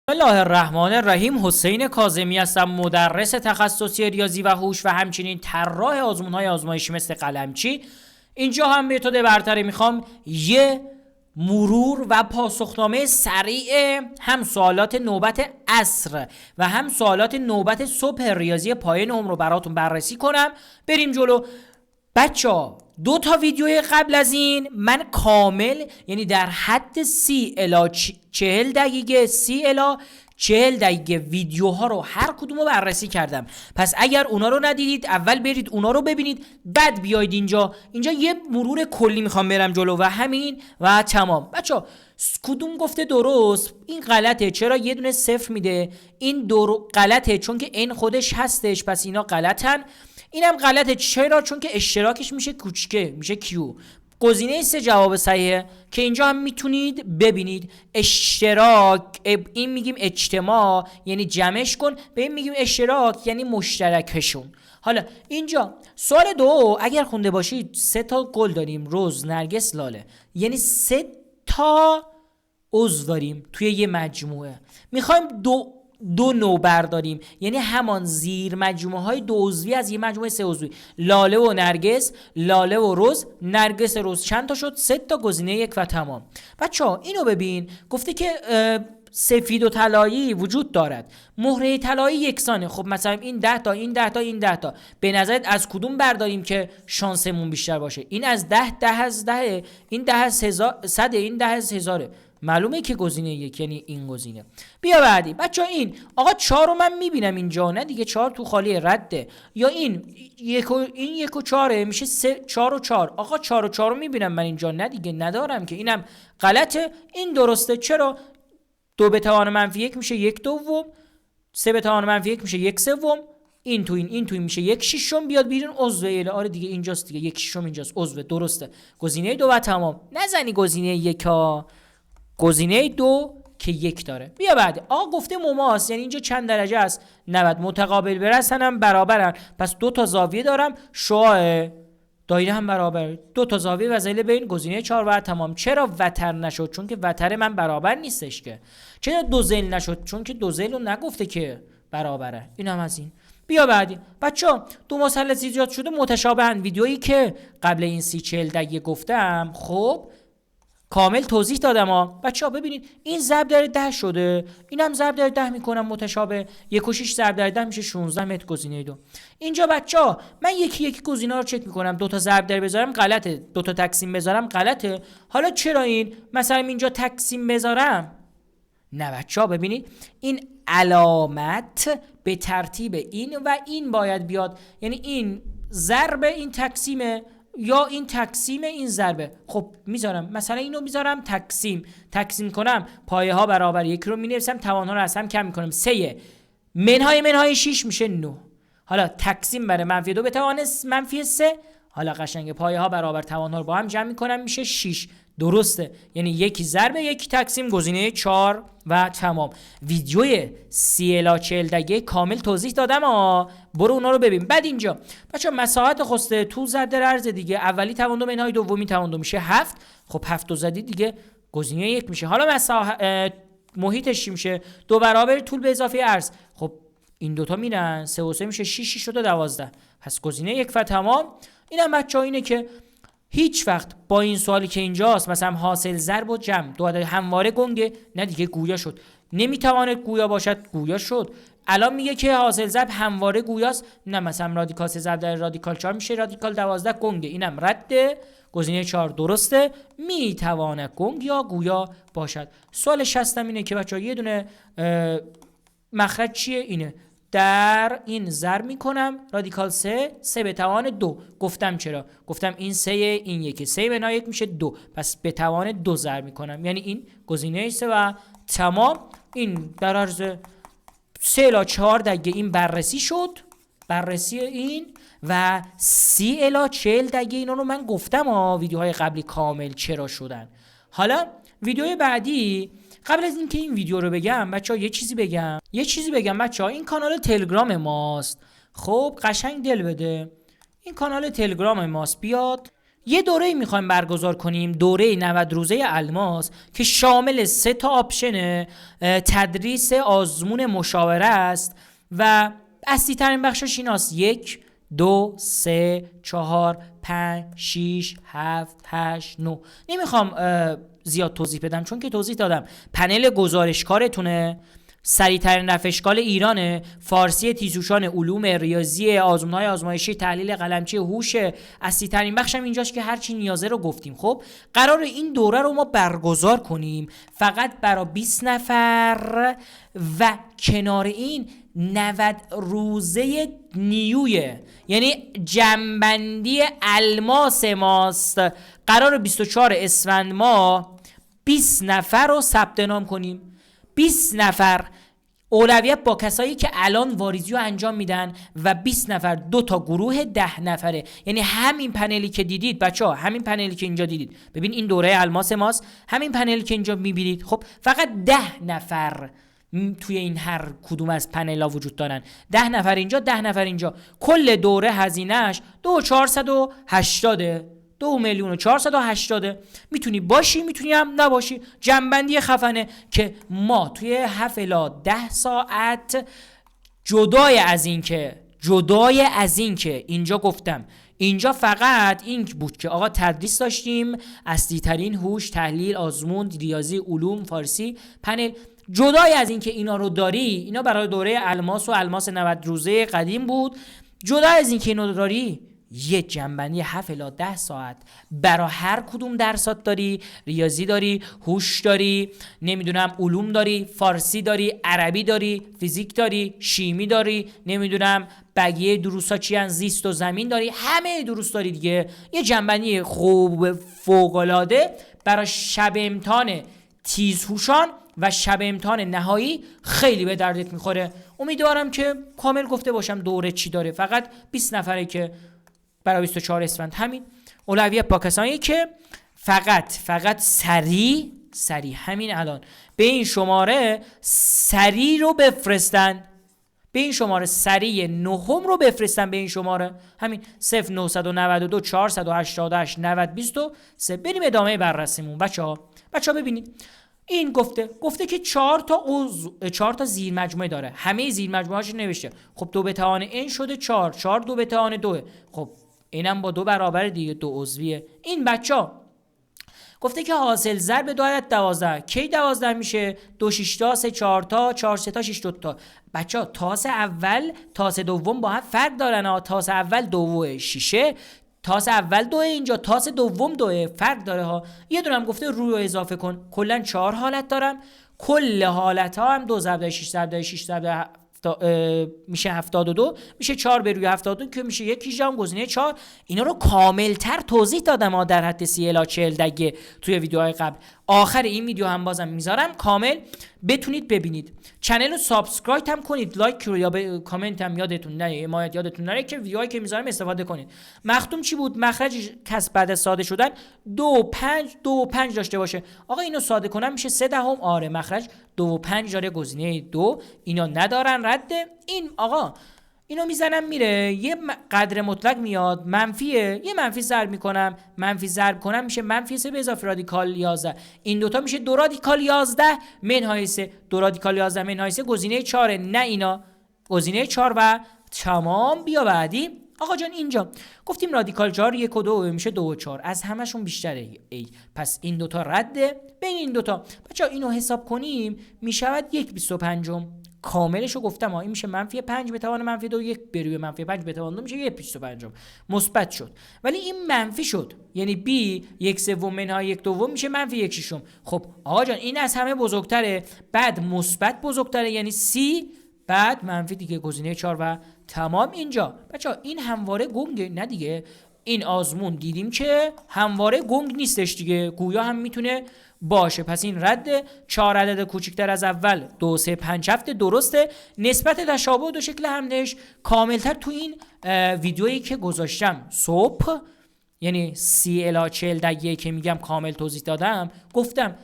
بسم الله الرحمن الرحیم. حسین کاظمی هستم، مدرس تخصصی ریاضی و هوش و همچنین طراح آزمون‌های آزمایشی مثل قلمچی. اینجا هم متد برتری میخوام یه مرور و پاسخنامه سریع هم سوالات نوبت عصر و هم سوالات نوبت صبح ریاضی پایه نهم رو براتون بررسی کنم. بریم جلو. بچه‌ها 2 تا ویدیوی قبل از این من کامل، یعنی در حد 30 الی 40 دقیقه 30 الی 40 دقیقه ویدیوها رو هر کدوم رو بررسی کردم. پس اگر اونا رو ندیدید اول برید اونا رو ببینید، بعد بیاید اینجا یه مرور کلی میخوام برم جلو و همین و تمام. بچه‌ها کدوم گفته درست؟ این غلطه. چرا؟ یه دونه صفر میده. این غلطه چون که این خودش هستش، پس اینا غلطن. اینم غلطه. چرا؟ چون که اشتراکش میشه کوچیکه، میشه کیو. گزینه 3 جواب صحیحه که اینجا هم میتونید ببینید. اشتراک، این میگیم اجتماع یعنی جمعش کن، به این میگیم اشتراک یعنی مشترکشون. حالا اینجا سوال 2 اگر خونده باشید 3 تا گل داریم، روز، نرگس، لاله، یعنی 3 تا عضو داریم توی یه مجموعه. میخوایم دو نوع برداریم، یعنی همان زیر مجموعه های 2 عضوی از یه مجموعه 3 عضوی. لاله و نرگس، لاله و روز، نرگس روز چند تا شد؟ 3 تا. گزینه 1 و تمام. بچه‌ها اینو ببین، گفته که سفید و طلایی وجود دارد، مهره طلایی یکسانه. خب مثلا این 10 تا، این 10 تا، این 10 تا، به نظرت از کدوم برداریم که شانسمون بیشتر باشه؟ این از 10 از 10، این 10 از 100، این 10 از 1000. معلومه که گزینه 1 یعنی این گزینه. بیا بعدی. بچه این آقا 4 رو من میبینم اینجا، نه دیگه 4 تو خالی رده. یا این 1 و 4 میشه 4 و 4. آقا 4 و 4 رو میبینم من اینجا، نه دیگه ندارم که، اینم غلطه. این درسته. چرا؟ 2 به توان منفی 1 میشه 1/2، 3 به توان منفی 1 میشه 1/3، این تو این تو این میشه 1/6. بیاد بیرون عضو. آره دیگه اینجاست دیگه، 1/6 اینجاست عضو. درسته. گزینه 2 و تمام. نزنی گزینه 1 ها، گزینه 2 که 1 داره. بیا بعد. آقا گفته مماس، یعنی اینجا چند درجه است؟ 90. متقابل برسن هم برابرن، پس 2 تا زاویه دارم. شعاع دایره هم برابر. 2 تا زاویه و ضلع بین. گزینه 4 و تمام. چرا وتر نشد؟ چون که وتر من برابر نیستش که. چرا 2 ضلع نشد؟ چون که 2 ضلع رو نگفته که برابره. این هم از این. بیا بعدی. بچه‌ها 2 مثلث ایجاد شده متشابهن. ویدیویی که قبل این 30-40 دقیقه گفتم خب کامل توضیح دادم ها. بچه‌ها ببینید این ضرب در 10 شده، اینم ضرب در 10 میکنم متشابه. 1 و 6 ضرب در 10 میشه 16 متر. گزینه 2. اینجا بچه‌ها من یکی گزینه‌ها رو چک میکنم. 2 تا ضرب در بذارم غلطه، 2 تا تقسیم بذارم غلطه. حالا چرا این مثلا اینجا تقسیم بذارم؟ نه بچه‌ها ببینید این علامت به ترتیب این و این باید بیاد، یعنی این ضرب این تقسیمه یا این تقسیم این ضربه. خب میذارم مثلا اینو میذارم تقسیم کنم، پایه ها برابر 1 رو مینویسم، توان ها رو از هم کم میکنم. 3 منهای 6 میشه 9. حالا تقسیم بر منفی 2 به توان منفی 3. حالا قشنگه پایه ها برابر توان ها رو با هم جمع میکنم میشه 6. درسته، یعنی 1 ضرب 1 تقسیم. گزینه 4 و تمام. ویدیوی 30 الی 40 دقیقه کامل توضیح دادم برو اونا رو ببین. بعد اینجا بچا مساحت خسته طول ضرب در عرض دیگه. اولی توان 2 منهای دومی توان 2 میشه 7. خب 7 رو زدی دیگه، گزینه 1 میشه. حالا محیطش چی میشه؟ 2 برابر طول به اضافه عرض. خب این دوتا میرن 3 و 3 میشه 6 تا 12. پس گزینه 1 و تمام. اینم بچا اینه که هیچ وقت با این سوالی که اینجاست مثلا حاصل ضرب و جمع 2 عدد همواره گنگه، نه دیگه گویا شد. نمیتواند گویا باشد، گویا شد. الان میگه که حاصل ضرب همواره گویاست، نه مثلا رادیکال 3 ضرب در رادیکال 4 میشه رادیکال 12 گنگه. اینم رده. گزینه 4 درسته، میتواند گنگ یا گویا باشد. سوال 60 اینه که بچه‌ها یه دونه مخرج چیه؟ اینه. در این ضرب میکنم رادیکال 3 به توان 2. گفتم چرا؟ گفتم این 3 این 1 3 بنا 1 میشه 2، پس به توان 2 ضرب میکنم، یعنی این گزینه 3 و تمام. این در عرض 3 الی 4 دقیقه این بررسی شد، بررسی این و 30 الی 40 دقیقه اینا رو من گفتم ویدیوهای قبلی کامل چرا شدن. حالا ویدیوی بعدی، قبل از اینکه این ویدیو رو بگم بچه‌ها یه چیزی بگم بچه‌ها. این کانال تلگرام ماست. خب قشنگ دل بده، این کانال تلگرام ماست. بیاد یه دوره میخوایم برگزار کنیم، دوره 90 روزه الماس که شامل 3 تا آپشن تدریس آزمون مشاوره است و اصلی ترین بخشش ایناست: 1 2 3 4 5 6 7 8 9. نمیخوام زیاد توضیح بدم چون که توضیح دادم. پنل گزارشکارتونه، سریع‌ترین رفع اشکال ایرانه، فارسی تیزهوشان، علوم ریاضی، آزمون‌های آزمایشی، تحلیل قلمچی، هوش. اصلی‌ترین بخشم اینجاست که هر چی نیازه رو گفتیم. خب قرار این دوره رو ما برگزار کنیم فقط برای 20 نفر و کنار این 90 روزه نیویه، یعنی جنبندی الماس ماست. قرار 24 اسفند ما 20 نفر رو ثبت نام کنیم. 20 نفر، اولویت با کسایی که الان واریزی رو انجام میدن و 20 نفر 2 تا گروه 10 نفره. یعنی همین پنلی که دیدید بچه‌ها، همین پنلی که اینجا دیدید، ببین این دوره الماس ماست، همین پنلی که اینجا میبینید، خب فقط 10 نفر توی این هر کدوم از پنل‌ها وجود دارن. 10 نفر اینجا، 10 نفر اینجا. کل دوره هزینه‌اش 2480، 2,480,000. میتونی باشی، میتونی هم نباشی. جنبندی خفنه که ما توی 7 الی 10 ساعت جدای از این که اینجا گفتم، اینجا فقط این بود که آقا تدریس داشتیم، اصلی ترین هوش، تحلیل، آزمون، ریاضی، علوم، فارسی، پنل. جدای از این که اینا رو داری، اینا برای دوره الماس و الماس 90 روزه قدیم بود. جدای از این که اینا رو داری، یه جنبندی 7 الی 10 ساعت برای هر کدوم درسات داری. ریاضی داری، هوش داری، نمیدونم علوم داری، فارسی داری، عربی داری، فیزیک داری، شیمی داری، نمیدونم بقیه دروس‌ها چی ان، زیست و زمین داری، همه دروس داری دیگه. یه جنبندی خوب فوق‌العاده برای شب امتحان تیزهوشان و شب امتحان نهایی خیلی به دردت میخوره. امیدوارم که کامل گفته باشم دوره چی داره. فقط 20 نفره که برای 24 اسفند. همین. اولویت با کسانی که فقط سریع همین الان به این شماره سریع رو بفرستن، به این شماره سریع نهم رو بفرستن، به این شماره همین 0992 488 90 23. بریم ادامه بررسیمون بچه‌ها ببینید. این گفته که 4 تا زیر مجموعه داره. همه زیر مجموعه‌اش نوشته. خب 2 به توان n شده 4 2 به توان 2. خب اینم با 2 برابر دیگه، 2 عضویه. این بچه‌ها گفته که حاصل ضرب 2 عدد 12 کی 12 میشه؟ 2 6 تا 3 4 تا 4 3 تا 6 2 تا. بچه‌ها تاس اول تاس دوم با هم فرق دارن ها. تاس اول 2 6، تاس اول 2، اینجا تاس دوم 2، فرق داره ها. یه دونه هم گفته رو اضافه کن. کلا 4 حالت دارم. کل حالت ها هم 2 ضرب 6 ضرب 6 ضرب میشه 72، میشه 4 به روی 72 که میشه 1 18 گزینه 4. اینا رو کاملتر توضیح دادم ها در حد 30 الی 40 دیگه توی ویدیوهای قبل. آخر این ویدیو هم بازم میذارم کامل بتونید ببینید. چنل رو سابسکرایب هم کنید، لایک رو یا کامنت هم یادتون نره، حمایت یادتون نره که ویدیوهایی که میذارم استفاده کنید. مختوم چی بود؟ مخرج کسب بعد از ساده شدن 2 5 داشته باشه. آقا اینو ساده کنم میشه 3 دهم. آره مخرج 2 و 5 داره، گزینه 2. اینا ندارن رده. این آقا اینو میزنم میره، یه قدر مطلق میاد منفیه، یه منفی ضرب میکنم، منفی ضرب کنم میشه منفی 3 به اضافه رادیکال 11. این دوتا میشه 2 رادیکال 11 منهای 3. 2 رادیکال 11 منهای 3 گزینه 4. نه اینا گزینه 4 و تمام. بیا بعدی. آقا جان اینجا گفتیم رادیکال 4 1 و 2 میشه 2 و 4. از همشون بیشتره ای. پس این دوتا رده. بین این دوتا بچه‌ها اینو حساب کنیم میشود 1/25. کاملشو گفتم این میشه منفی 5 به توان منفی 2، 1 به روی منفی 5 به توان 2 میشه 1/25. مثبت شد ولی این منفی شد، یعنی b 1/3 منهای 1/2 میشه منفی 1/6. خب آقا جان این از همه بزرگتره، بعد مثبت بزرگتره یعنی c، بعد منفی دیگه گزینه 4 و تمام. اینجا بچه‌ها این همواره گنگه نه دیگه. این آزمون دیدیم که همواره گنگ نیستش دیگه، گویا هم میتونه باشه. پس این رد. 4 عدد کوچکتر از اول 2 3 5 7 درسته. نسبت تشابه و دو شکل همدهش کاملتر تو این ویدیویی که گذاشتم صبح، یعنی 30 الی 40 دقیقه که میگم کامل توضیح دادم، گفتم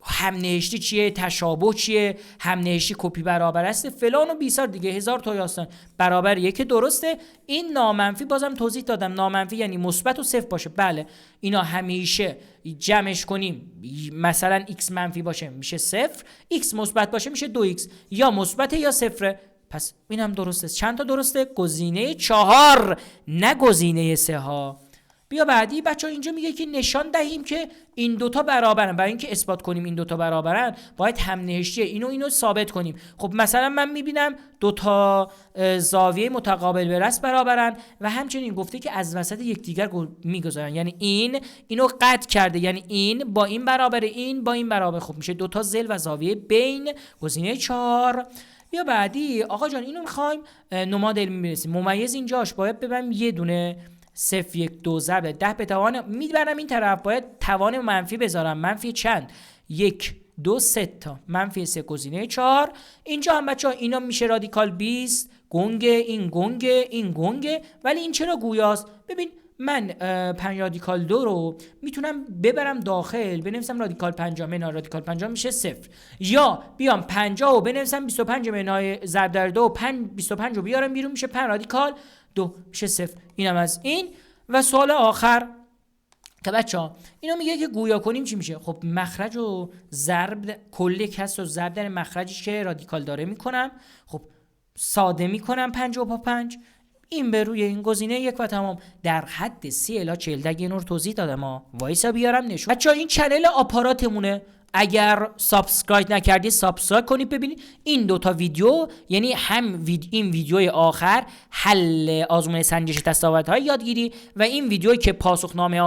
هم نهشتی چیه، تشابه چیه، هم نهشتی کپی برابر است، فلان و بیسار دیگه، هزار تا هستن. برابر یک درسته. این نامنفی بازم توضیح دادم، نامنفی یعنی مثبت و صفر باشه. بله اینا همیشه جمعش کنیم مثلا x منفی باشه میشه صفر، x مثبت باشه میشه 2x، یا مثبت یا صفره. پس اینم درسته. چند تا درسته؟ گزینه 4 نه گزینه 3 ها. بیا بعدی. بچه ها اینجا میگه که نشان دهیم که این دوتا برابرن. برای اینکه اثبات کنیم این دوتا برابرن باید هم نهشتی اینو ثابت کنیم. خب مثلا من میبینم دوتا زاویه متقابل به راست برابرن و همچنین گفته که از وسط یکدیگر میگذارن، یعنی اینو قطع کرده، یعنی این با این برابره، این با این برابر. خب میشه دوتا ضلع و زاویه بین، گزینه 4. بیا بعدی. آقا جان اینو میخوایم نماد علمی برسیم. ممیز اینجاش باید ببرم یه دونه 0 1 2 ضرب 10 به توان میبرم این طرف، باید توان منفی بذارم. منفی چند؟ 1 2 3 تا. منفی 3 گزینه 4. اینجا هم بچه ها اینا میشه رادیکال 20. گنگه، این گنگه، این گنگه، ولی این چرا گویاست؟ ببین من 5 رادیکال 2 رو میتونم ببرم داخل بنویسم رادیکال 50 منهای رادیکال 50 میشه 0، یا بیام 50 رو بنویسم 25 منهای ضرب در 2 25 رو بیارم بیرون میشه 5 رادیکال 2 میشه 0. اینم از این. و سوال آخر که بچه‌ها اینو میگه که گویا کنیم چی میشه. خب مخرج و ضرب کل کسر و ضرب در مخرجش که رادیکال داره میکنم. خب ساده میکنم 50 با 5، این به روی این گزینه 1 و تمام. در حد 30 الی 40 دیگه نور توضیح دادم وایسا بیارم نشون. بچه‌ها این چنل آپاراتمونه، اگر سابسکرایب نکردی سابسکرایب کنید ببینید این دوتا ویدیو، یعنی هم این ویدیوی آخر حل آزمون سنجش دستاوردهای یادگیری و این ویدیویی که پاسخنامه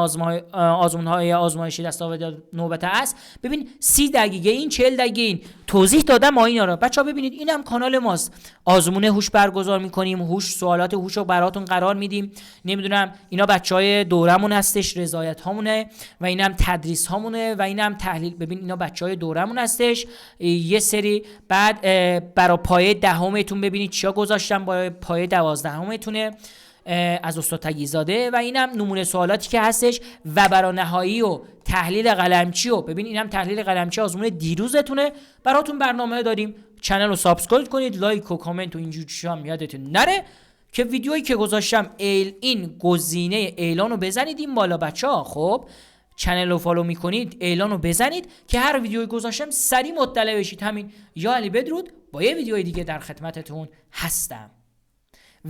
آزمون‌های آزمایشی دستاورد نوبت است. ببین 30 دقیقه این 40 دقیقه این توضیح دادم اینا رو. بچه‌ها ببینید اینم کانال ماست، آزمون هوش برگزار می‌کنیم، هوش سوالات هوش رو براتون قرار میدیم. نمیدونم اینا بچهای دورمون هستش، رضایت هامونه، و اینم تدریس هامونه، و اینم تحلیل. ببین اینا بچهای دورمون هستش یه سری. بعد برای پایه دهمتون ببینید چیا گذاشتم، برای پایه 12متونه از استاد تگیزاده، و اینم نمونه سوالاتی که هستش. و برای نهایی و تحلیل قلمچی و ببین اینم تحلیل قلمچی آزمون دیروزتونه براتون برنامه داریم. چنل رو سابسکرایب کنید، لایک و کامنت و اینجور چیزا یادتون نره که ویدیویی که گذاشتم این گزینه اعلان رو بزنید این بالا بچه‌ها. خب چنل رو فالو میکنید، اعلان رو بزنید که هر ویدیویی گذاشتم سریع مطلع بشید. همین. یا علی بدرود، با یه ویدیوی دیگه در خدمتتون هستم.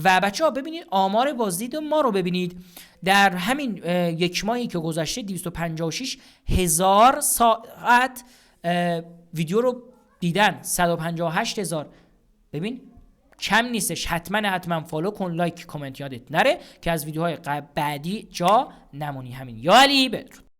و بچه‌ها ببینید آمار بازدید ما رو ببینید. در همین یک ماهی که گذشته 256,000 ساعت ویدیو رو دیدن، 158,000. ببین کم نیستش. حتما فالو کن، لایک، کامنت یادت نره که از ویدیوهای بعدی جا نمونی. همین. یا علی بدرود.